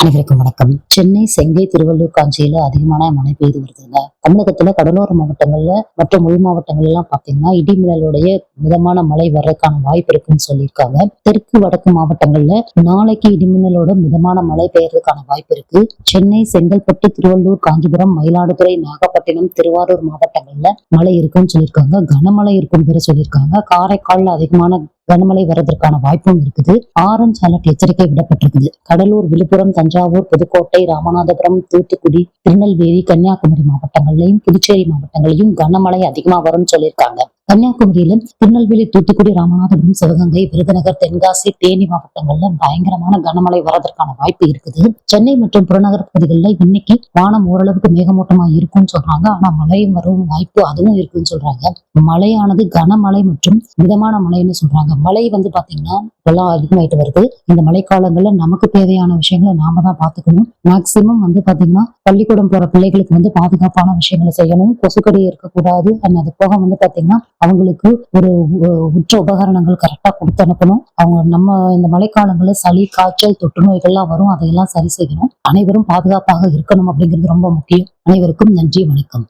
அனைவருக்கும் வணக்கம். சென்னை, செங்கை, திருவள்ளூர், காஞ்சியில அதிகமான மழை பெய்து வருதுங்க. தமிழகத்துல கடலோர மாவட்டங்கள்ல மற்றும் உள் மாவட்டங்கள் எல்லாம் பாத்தீங்கன்னா இடி மின்னலுடைய மிதமான மழை வர்றதுக்கான வாய்ப்பு இருக்குன்னு சொல்லியிருக்காங்க. தெற்கு வடக்கு மாவட்டங்கள்ல நாளைக்கு இடிமின்னலோட மிதமான மழை பெய்யறதுக்கான வாய்ப்பு இருக்கு. சென்னை, செங்கல்பட்டு, திருவள்ளூர், காஞ்சிபுரம், மயிலாடுதுறை, நாகப்பட்டினம், திருவாரூர் மாவட்டங்கள்ல மழை இருக்குன்னு சொல்லியிருக்காங்க. கனமழை இருக்குன்னு பேர சொல்லியிருக்காங்க. காரைக்கால்ல அதிகமான கனமழை வர்றதற்கான வாய்ப்பும் இருக்குது. ஆரஞ்சு அலர்ட் எச்சரிக்கை விடப்பட்டிருக்குது. கடலூர், விழுப்புரம், தஞ்சாவூர், புதுக்கோட்டை, ராமநாதபுரம், தூத்துக்குடி, திருநெல்வேலி, கன்னியாகுமரி மாவட்டங்கள்லயும் புதுச்சேரி மாவட்டங்களையும் கனமழை அதிகமா வரும்னு சொல்லியிருக்காங்க. கன்னியாகுமரியில திருநெல்வேலி, தூத்துக்குடி, ராமநாதபுரம், சிவகங்கை, விருதுநகர், தென்காசி, தேனி மாவட்டங்கள்ல பயங்கரமான கனமழை வரதற்கான வாய்ப்பு இருக்குது. சென்னை மற்றும் புறநகர் பகுதிகளில் இன்னைக்கு வானம் ஓரளவுக்கு மேகமூட்டமா இருக்கும்னு சொல்றாங்க. ஆனா மழையும் வரும் வாய்ப்பு அதுவும் இருக்குன்னு சொல்றாங்க. மழையானது கனமழை மற்றும் மிதமான மழைன்னு சொல்றாங்க. மழை பாத்தீங்கன்னா இப்பெல்லாம் அதிகமாயிட்டு வருது. இந்த மழைக்காலங்கள்ல நமக்கு தேவையான விஷயங்களை நாம தான் பாத்துக்கணும். மேக்சிமம் பாத்தீங்கன்னா பள்ளிக்கூடம் போற பிள்ளைகளுக்கு பாதுகாப்பான விஷயங்களை செய்யணும். கொசுக்கடி இருக்கக்கூடாது. அது போக பாத்தீங்கன்னா அவங்களுக்கு ஒரு உற்ற உபகரணங்கள் கரெக்டா கொடுத்து அனுப்பணும். அவங்க நம்ம இந்த மழைக்காலங்கள்ல சளி, காய்ச்சல், தொற்று நோய்கள்லாம் வரும். அதையெல்லாம் சரி செய்யணும். அனைவரும் பாதுகாப்பாக இருக்கணும் அப்படிங்கிறது ரொம்ப முக்கியம். அனைவருக்கும் நன்றி, வணக்கம்.